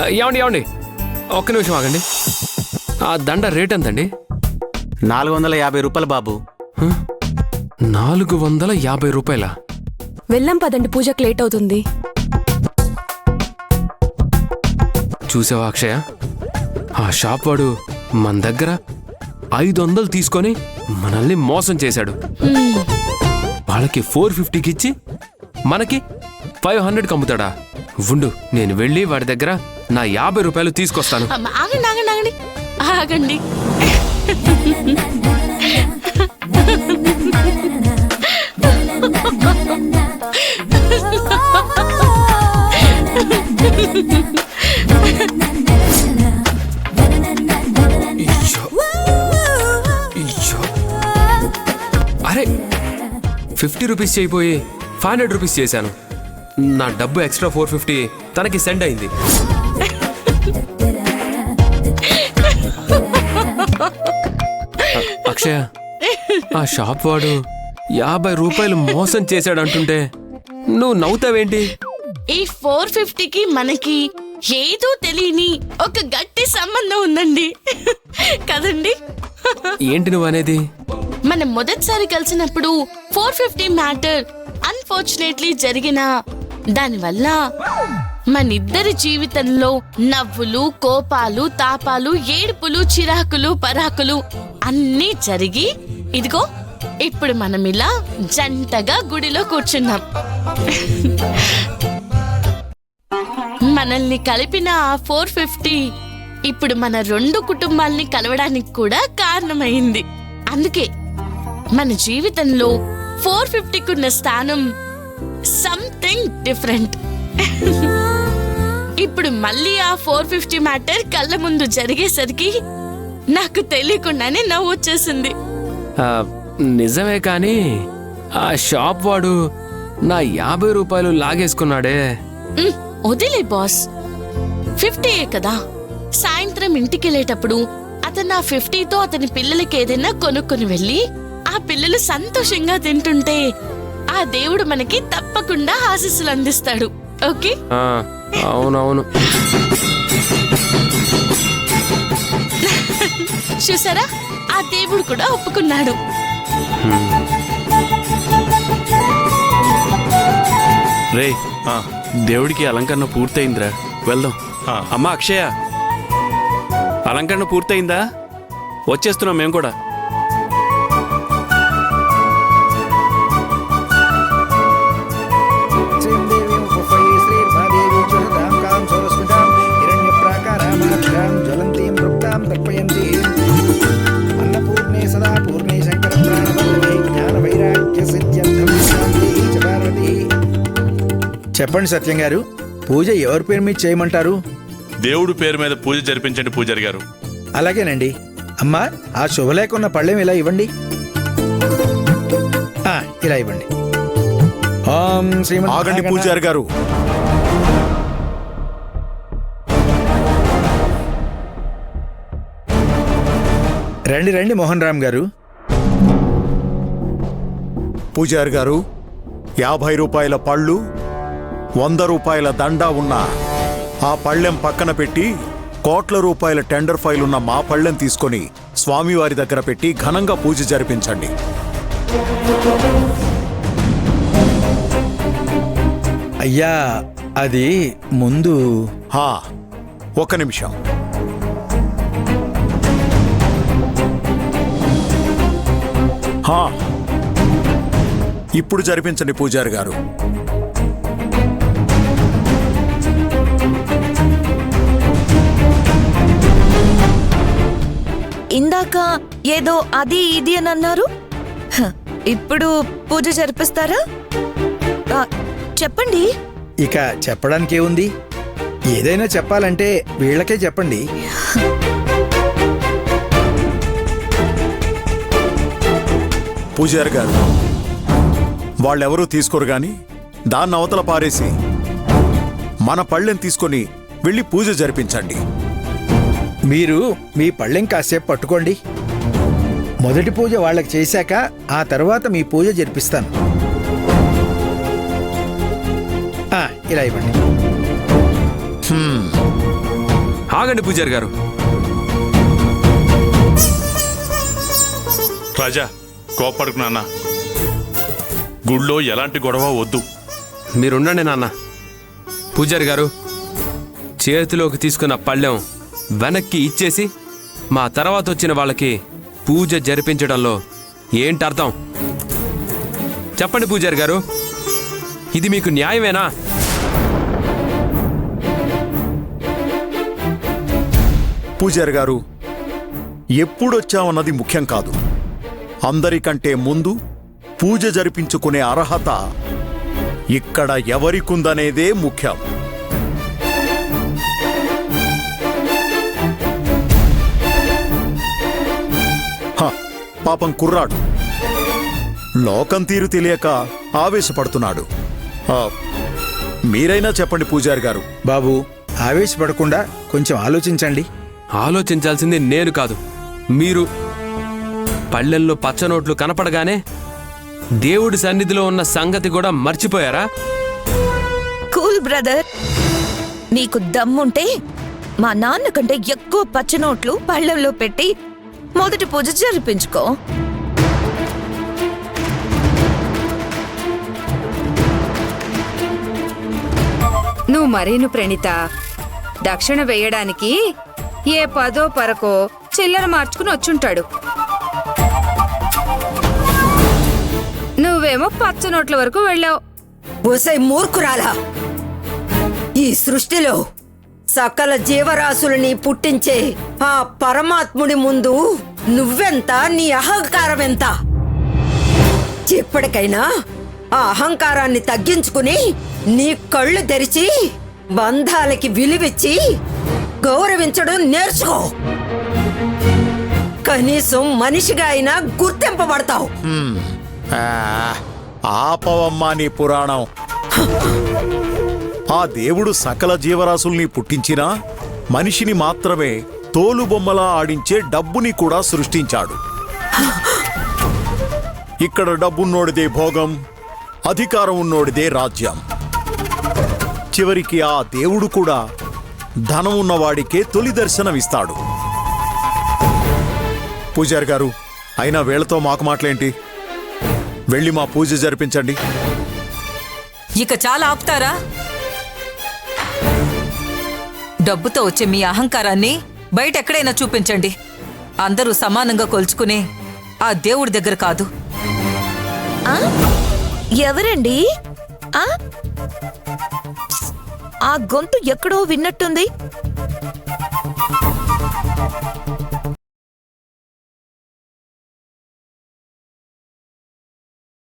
ఏమండి ఒక్క నిమిషం ఆగండి. ఆ దండ రేట్ ఎంతండి? 450 రూపాయలు బాబు. 450 రూపాయల? వెళ్ళాం పదండి, పూజకు లేట్ అవుతుంది. చూసావా అక్షయ, ఆ షాప్ వాడు మన దగ్గర 500 తీసుకొని మనల్ని మోసం చేశాడు. వాళ్ళకి 450కి ఇచ్చి మనకి 500కి అమ్ముతాడా? ఉండు, నేను వెళ్ళి వాడి దగ్గర నా 50 రూపాయలు తీసుకొస్తాను. ఆగండి ఆగండి ఆగండి ఆగండి. అరే 50 రూపీస్ చేయిపోయి 500 రూపీస్ చేశాను. నా డబ్బు ఎక్స్ట్రా 450 తనకి సెండ్ అయింది. అక్షయ, ఆ షాప్ వాడు 50 రూపాయలు మోసం చేశాడు అంటుంటే నువ్వు నవ్వుతావేంటి? ఈ 450కి మనకి ఏదో తెలియని ఒక గట్టి సంబంధం ఉందండి కదండి? ఏంటి నువ్వు అనేది? మనం మొదటిసారి కలిసినప్పుడు 450 మ్యాటర్ అన్ఫార్చునేట్లీ జరిగిన దానివల్ల మనిద్దరి జీవితంలో నవ్వులు, కోపాలు, తాపాలు, ఏడుపులు, చిరాకులు, పరాకులు అన్నీ జరిగి ఇదిగో ఇప్పుడు మనం ఇలా జంటగా గుడిలో కూర్చున్నాం. మనల్ని కలిపిన ఆ 450 ఇప్పుడు మన 2 కుటుంబాల్ని కలవడానికి కూడా కారణమైంది. అందుకే మన జీవితంలో 450కున్న స్థానం సంథింగ్ డిఫరెంట్. ఇప్పుడు మళ్ళీ ఆ 450 మ్యాటర్ కళ్ళ ముందు జరిగేసరికి నాకు తెలియకుండానే నవ్వు వచ్చేసింది. నిజమే, కానీ ఆ షాప్ వాడు నా 50 రూపాయలు లాగేసుకున్నాడే. వదిలే బాస్, 50 కదా. సాయంత్రం ఇంటికెళ్ళేటప్పుడు అతను ఆ 50తో అతని పిల్లలకి ఏదైనా కొనుక్కొని వెళ్ళి ఆ పిల్లలు సంతోషంగా తింటుంటే ఆ దేవుడు మనకి తప్పకుండా ఆశీస్సులు అందిస్తాడు. ఓకే? అవునవును. చూసారా, ఆ దేవుడు కూడా ఒప్పుకున్నాడు. రే, దేవుడికి అలంకరణ పూర్తయిందిరా, వెళ్దాం. అమ్మా అక్షయ, అలంకరణ పూర్తయిందా? వచ్చేస్తున్నాం మేము కూడా. చెప్పండి సత్యం గారు, పూజ ఎవరి పేరు మీద చేయమంటారు? దేవుడు పేరు మీద పూజ జరిపించండి పూజారి గారు. అలాగేనండి. అమ్మా, ఆ శుభలేఖ ఉన్న పళ్ళెం ఇలా ఇవ్వండి. ఇలా ఇవ్వండి. ఓం శ్రీమన్. ఆగండి పూజారి గారు. రండి రండి మోహన్ రామ్ గారు. పూజారి గారు, 50 రూపాయల పళ్ళు, 100 రూపాయల దండా ఉన్న ఆ పళ్ళెం పక్కన పెట్టి కోట్ల రూపాయల టెండర్ ఫైల్ ఉన్న మా పళ్ళెం తీసుకొని స్వామివారి దగ్గర పెట్టి ఘనంగా పూజ జరిపించండి. అయ్యా, అది ముందు. ఒక నిమిషం. ఇప్పుడు జరిపించండి పూజారి గారు. ఇందాక ఏదో అది ఇది అని అన్నారు, ఇప్పుడు పూజ జరిపిస్తారా? చెప్పండి. ఇక చెప్పడానికి ఏముంది? ఏదైనా చెప్పాలంటే వీళ్ళకే చెప్పండి. పూజారి గారు, వాళ్ళెవరూ తీసుకోరు గాని దాన్ని అవతల పారేసి మన పళ్ళెం తీసుకొని వెళ్ళి పూజ జరిపించండి. మీరు మీ పళ్ళెం కాసేపు పట్టుకోండి. మొదటి పూజ వాళ్ళకి చేశాక ఆ తర్వాత మీ పూజ జరిపిస్తాను. ఇలా ఇవ్వండి. ఆగండి పూజారి గారు. రాజా కోపడుకు నాన్న. గుళ్ళో ఎలాంటి గొడవ వద్దు. మీరుండండి నాన్న. పూజారి గారు, చేతిలోకి తీసుకున్న పళ్ళెం వెనక్కి ఇచ్చేసి మా తర్వాత వచ్చిన వాళ్ళకి పూజ జరిపించడంలో ఏంటి అర్థం? చెప్పండి పూజారి గారు, ఇది మీకు న్యాయమేనా? పూజారి గారు, ఎప్పుడొచ్చామన్నది ముఖ్యం కాదు. అందరికంటే ముందు పూజ జరిపించుకునే అర్హత ఇక్కడ ఎవరికుందనేదే ముఖ్యం. పాపం కుర్రాడు లోకం తీరు తెలియక ఆవేశపడుతున్నాడు. మీరైనా చెప్పండి పూజారి గారు. బాబు, ఆవేశపడకుండా కొంచెం ఆలోచించండి. ఆలోచించాల్సింది నేను కాదు, మీరు. పళ్ళెంలో పచ్చనోట్లు కనపడగానే దేవుడి సన్నిధిలో ఉన్న సంగతి కూడా మర్చిపోయారా? కూల్ బ్రదర్, నీకు దమ్ముంటే మా నాన్న కంటే ఎక్కువ పచ్చనోట్లు పళ్ళెంలో పెట్టి మొదటి పూజ జరిపించుకో. నువ్వు మరీను ప్రణీత, దక్షిణ వేయడానికి ఏ పదో పరకో చిల్లర మార్చుకుని వచ్చుంటాడు. నువ్వేమో పచ్చ నోట్ల వరకు వెళ్ళావు. ఓసై మూర్ఖురాలా! ఈ సృష్టిలో సకల జీవరాశులని పుట్టించే ఆ పరమాత్ముడి ముందు నువ్వెంత, నీ అహంకారం ఎంత? ఎప్పటికైనా ఆ అహంకారాన్ని తగ్గించుకుని నీ కళ్ళు తెరిచి బంధాలకి విలువిచ్చి గౌరవించడం నేర్చుకో. కనీసం మనిషిగా అయినా గుర్తింపబడతావు. ఆపవమ్మా నీ పురాణం. ఆ దేవుడు సకల జీవరాశుల్ని పుట్టించినా మనిషిని మాత్రమే తోలుబొమ్మలా ఆడించే డబ్బుని కూడా సృష్టించాడు. ఇక్కడ డబ్బున్నోడిదే భోగం, అధికారం ఉన్నోడిదే రాజ్యం. చివరికి ఆ దేవుడు కూడా ధనం ఉన్నవాడికే తొలి దర్శనమిస్తాడు. పూజారి గారు, అయినా వీళ్లతో మాకు మాటలేంటి? వెళ్ళి మా పూజ జరిపించండి. ఇక చాలా ఆపుతారా? డబ్బుతో వచ్చే మీ అహంకారాన్ని బయట ఎక్కడైనా చూపించండి. అందరూ సమానంగా కొలుచుకునే ఆ దేవుడి దగ్గర కాదు. ఎవరండి? ఆ గొంతు ఎక్కడో విన్నట్టుంది.